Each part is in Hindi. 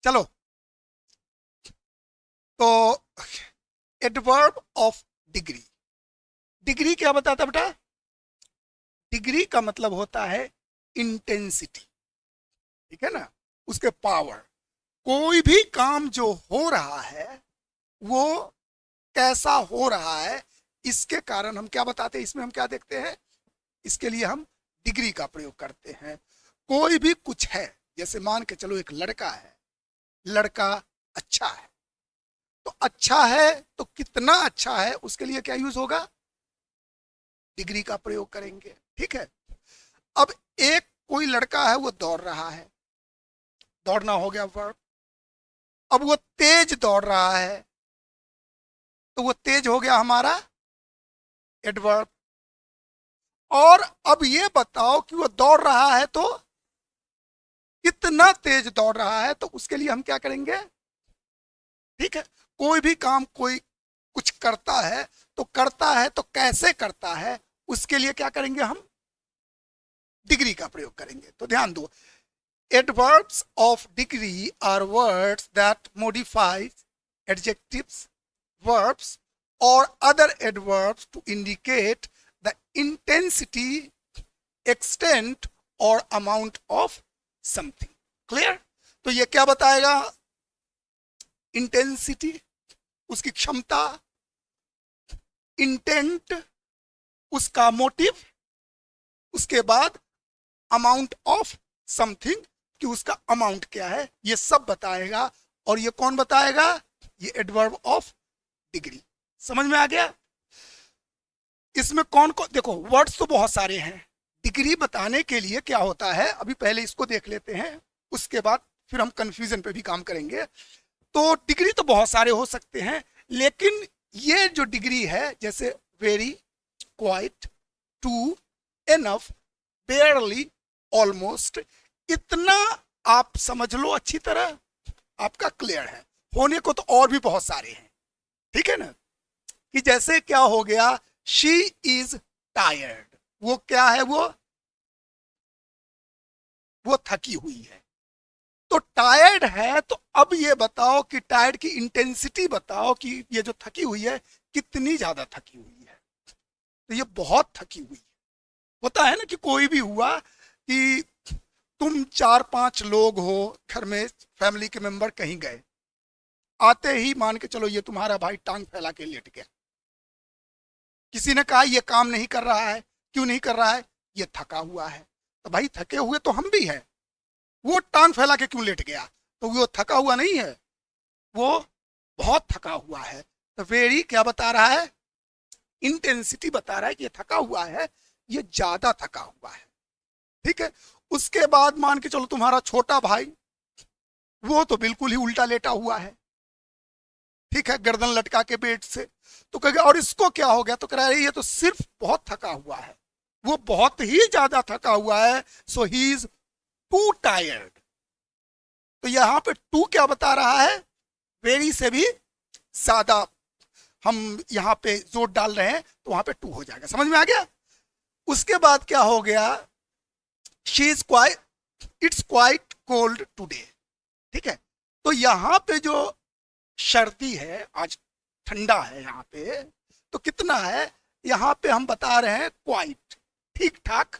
चलो, तो एडवर्ब ऑफ डिग्री। डिग्री क्या बताता है बेटा? डिग्री का मतलब होता है इंटेंसिटी, ठीक है ना, उसके पावर। कोई भी काम जो हो रहा है वो कैसा हो रहा है, इसके कारण हम क्या बताते हैं, इसमें हम क्या देखते हैं, इसके लिए हम डिग्री का प्रयोग करते हैं। कोई भी कुछ है, जैसे मान के चलो एक लड़का है, लड़का अच्छा है, तो अच्छा है तो कितना अच्छा है उसके लिए क्या यूज होगा, डिग्री का प्रयोग करेंगे, ठीक है। अब एक कोई लड़का है वो दौड़ रहा है, दौड़ना हो गया वर्ब। अब वो तेज दौड़ रहा है, तो वो तेज हो गया हमारा एडवर्ब। और अब ये बताओ कि वो दौड़ रहा है तो कितना तेज दौड़ रहा है, तो उसके लिए हम क्या करेंगे, ठीक है। कोई भी काम कोई कुछ करता है तो करता है तो कैसे करता है, उसके लिए क्या करेंगे, हम डिग्री का प्रयोग करेंगे। तो ध्यान दो, adverbs of degree are words that modify adjectives, verbs or other adverbs to indicate the intensity, extent or amount of something. Clear? तो ये क्या बताएगा, इंटेंसिटी उसकी क्षमता, इंटेंट उसका मोटिव, उसके बाद अमाउंट ऑफ समथिंग कि उसका अमाउंट क्या है, ये सब बताएगा। और ये कौन बताएगा, ये एडवर्ब ऑफ डिग्री। समझ में आ गया? इसमें कौन कौन, देखो वर्ड्स तो बहुत सारे हैं, डिग्री बताने के लिए क्या होता है, अभी पहले इसको देख लेते हैं, उसके बाद फिर हम कंफ्यूजन पे भी काम करेंगे। तो डिग्री तो बहुत सारे हो सकते हैं, लेकिन ये जो डिग्री है, जैसे very, quite, too, enough, barely, almost, इतना आप समझ लो अच्छी तरह, आपका क्लियर है। होने को तो और भी बहुत सारे हैं, ठीक है ना, कि जैसे क्या हो गया, शी इज टायर्ड, वो क्या है, वो थकी हुई है। तो टायर्ड है, तो अब ये बताओ कि टायर्ड की इंटेंसिटी बताओ कि ये जो थकी हुई है कितनी ज्यादा थकी हुई है। तो ये बहुत थकी हुई है। होता है ना कि कोई भी हुआ कि तुम 4-5 लोग हो घर में, फैमिली के मेंबर कहीं गए, आते ही मान के चलो ये तुम्हारा भाई टांग फैला के लेट गया, किसी ने कहा ये काम नहीं कर रहा है, क्यों नहीं कर रहा है, ये थका हुआ है। तो भाई थके हुए तो हम भी हैं, वो टांग फैला के क्यों लेट गया, तो वो थका हुआ नहीं है, वो बहुत थका हुआ है। तो वेरी क्या बता रहा है, इंटेंसिटी बता रहा है कि ये थका हुआ है, ये ज्यादा थका हुआ है, ठीक है। उसके बाद मान के चलो तुम्हारा छोटा भाई, वो तो बिल्कुल ही उल्टा लेटा हुआ है, ठीक है, गर्दन लटका के बेड से। तो कहेगा और इसको क्या हो गया, तो कह रहा है ये तो सिर्फ बहुत थका हुआ है, वो बहुत ही ज्यादा थका हुआ है, सो ही इज टू टायर्ड। तो यहां पे टू क्या बता रहा है, वेरी से भी ज्यादा हम यहां पे जोर डाल रहे हैं, तो वहां पे टू हो जाएगा। समझ में आ गया? उसके बाद क्या हो गया, she is quite, it's quite cold today, ठीक है। तो यहां पे जो सर्दी है, आज ठंडा है यहाँ पे, तो कितना है, यहाँ पे हम बता रहे हैं क्वाइट, ठीक ठाक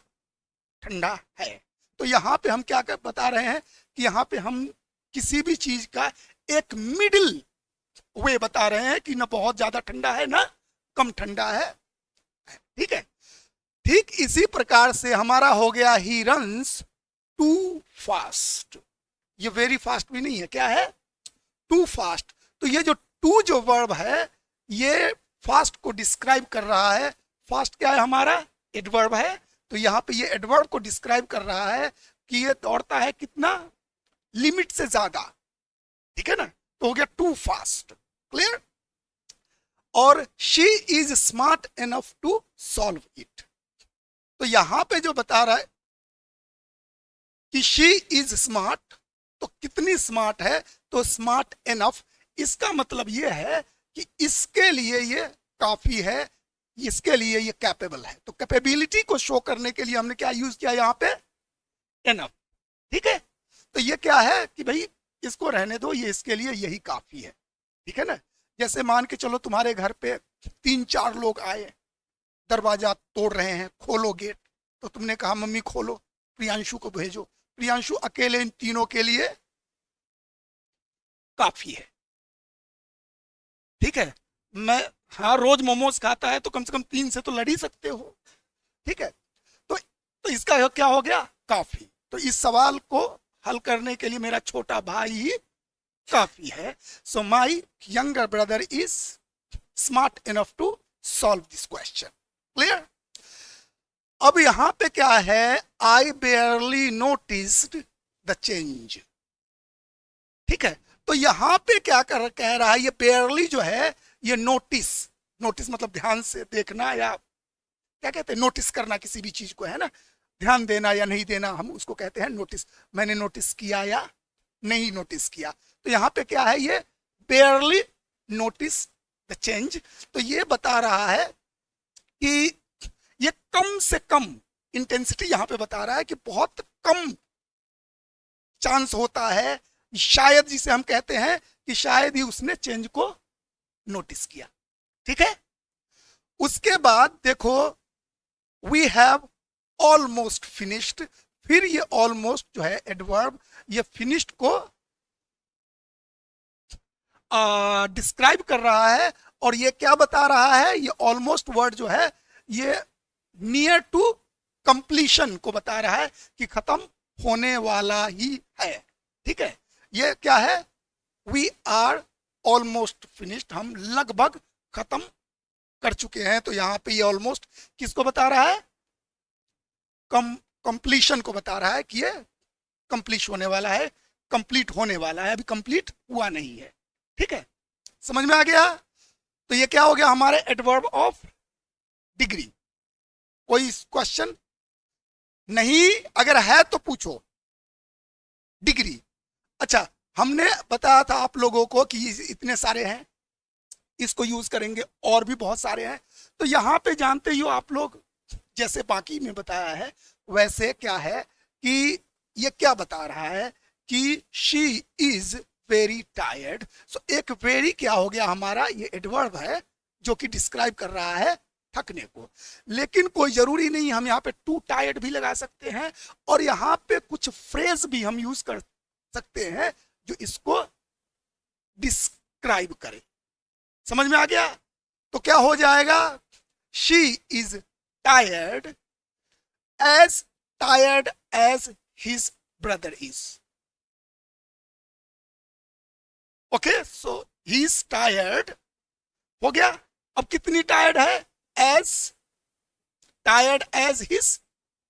ठंडा है। तो यहाँ पे हम क्या बता रहे हैं कि यहाँ पे हम किसी भी चीज का एक मिडिल वे बता रहे हैं कि ना बहुत ज्यादा ठंडा है ना कम ठंडा है, ठीक है। ठीक इसी प्रकार से हमारा हो गया, ही रन्स टू फास्ट। ये वेरी फास्ट भी नहीं है, क्या है, टू फास्ट। तो ये जो टू जो वर्ब है, ये फास्ट को डिस्क्राइब कर रहा है। फास्ट क्या है हमारा, एडवर्ब है। तो यहाँ पे ये एडवर्ब को डिस्क्राइब कर रहा है कि ये दौड़ता है कितना, लिमिट से ज्यादा, ठीक है ना। तो हो गया टू फास्ट, क्लियर। और she is smart enough to solve it. तो यहां पे जो बता रहा है कि शी इज स्मार्ट, तो कितनी स्मार्ट है, तो स्मार्ट इनफ, इसका मतलब ये है कि इसके लिए ये काफी है, इसके लिए ये कैपेबल है। तो कैपेबिलिटी को शो करने के लिए हमने क्या यूज किया यहाँ पे, इनफ, ठीक है। तो ये क्या है कि भाई इसको रहने दो, ये इसके लिए यही काफी है, ठीक है ना। जैसे मान के चलो तुम्हारे घर पे 3-4 लोग आए, दरवाजा तोड़ रहे हैं, खोलो गेट, तो तुमने कहा मम्मी खोलो, प्रियांशु को भेजो। प्रियांशु अकेले इन तीनों के लिए काफी है, ठीक है। मैं, हाँ, रोज मोमोज खाता है तो कम से कम 3 से तो लड़ ही सकते हो, ठीक है। तो इसका क्या हो गया, काफी। तो इस सवाल को हल करने के लिए मेरा छोटा भाई ही काफी है। So my younger brother is smart enough to solve this question. Clear. अब यहां पे क्या है, I barely noticed the change, ठीक है। तो यहां पे क्या कह रहा है, ये बेयरली जो है ये नोटिस, नोटिस मतलब ध्यान से देखना, या क्या कहते हैं, नोटिस करना किसी भी चीज को, है ना, ध्यान देना या नहीं देना, हम उसको कहते हैं नोटिस। मैंने नोटिस किया या नहीं नोटिस किया। तो यहां पे क्या है, ये बेयरली नोटिस द चेंज। तो ये बता रहा है कि ये कम से कम इंटेंसिटी यहां पे बता रहा है कि बहुत कम चांस होता है, शायद, जिसे हम कहते हैं कि शायद ही उसने चेंज को नोटिस किया, ठीक है। उसके बाद देखो, वी हैव ऑलमोस्ट फिनिश्ड, फिर ये ऑलमोस्ट जो है एडवर्ब, ये फिनिश्ड को डिस्क्राइब कर रहा है। और ये क्या बता रहा है, ये ऑलमोस्ट वर्ड जो है ये नियर टू कंप्लीशन को बता रहा है कि खत्म होने वाला ही है, ठीक है। ये क्या है, वी आर ऑलमोस्ट फिनिश्ड, हम लगभग खत्म कर चुके हैं। तो यहां पे ये ऑलमोस्ट किसको बता रहा है, कंप्लीशन को बता रहा है कि ये कंप्लीट होने वाला है, कंप्लीट होने वाला है, अभी कंप्लीट हुआ नहीं है, ठीक है। समझ में आ गया। तो ये क्या हो गया, हमारे एडवर्ब ऑफ डिग्री। कोई क्वेश्चन नहीं, अगर है तो पूछो। डिग्री, अच्छा, हमने बताया था आप लोगों को कि इतने सारे हैं, इसको यूज करेंगे, और भी बहुत सारे हैं। तो यहां पे जानते ही हो आप लोग, जैसे बाकी में बताया है वैसे क्या है कि ये क्या बता रहा है कि शी इज वेरी टायर्ड। सो एक वेरी क्या हो गया हमारा, ये एडवर्ब है जो कि डिस्क्राइब कर रहा है थकने को। लेकिन कोई जरूरी नहीं, हम यहाँ पे टू टायर्ड भी लगा सकते हैं, और यहाँ पे कुछ फ्रेज भी हम यूज कर सकते हैं जो इसको डिस्क्राइब करे। समझ में आ गया। तो क्या हो जाएगा, she is tired as his brother is. Okay, so he is tired हो गया। अब कितनी टायर्ड है, as tired as his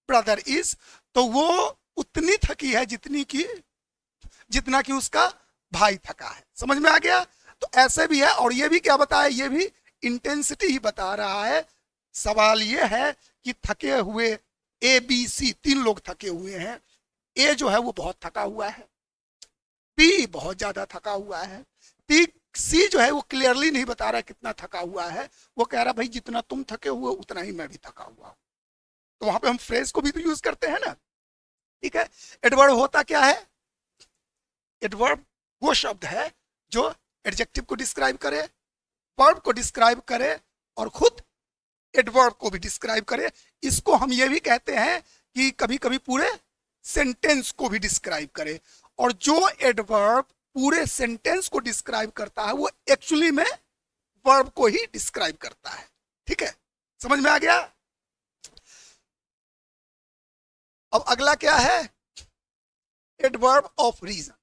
brother is, तो वो उतनी थकी है जितना कि उसका भाई थका है। समझ में आ गया। तो ऐसे भी है, और ये भी क्या बताया, ये भी इंटेंसिटी ही बता रहा है। सवाल ये है कि थके हुए ए बी सी 3 लोग थके हुए हैं। ए जो है वो बहुत थका हुआ है, बी बहुत ज्यादा थका हुआ है, सी जो है वो क्लियरली नहीं बता रहा है कितना थका हुआ है, वो कह रहा भाई जितना तुम थके हुए उतना ही मैं भी थका हुआ हूं। तो वहां पे हम फ्रेज को भी तो यूज करते हैं ना, ठीक है। एडवर्ब होता क्या है, एडवर्ब वो शब्द है जो एडजेक्टिव को डिस्क्राइब करे, वर्ब को डिस्क्राइब करे, और खुद एडवर्ब को भी डिस्क्राइब करे। इसको हम ये भी कहते हैं कि कभी कभी पूरे सेंटेंस को भी डिस्क्राइब करे। और जो एडवर्ब पूरे सेंटेंस को डिस्क्राइब करता है वो एक्चुअली में वर्ब को ही डिस्क्राइब करता है, ठीक है। समझ में आ गया। अब अगला क्या है, एडवर्ब ऑफ रीजन।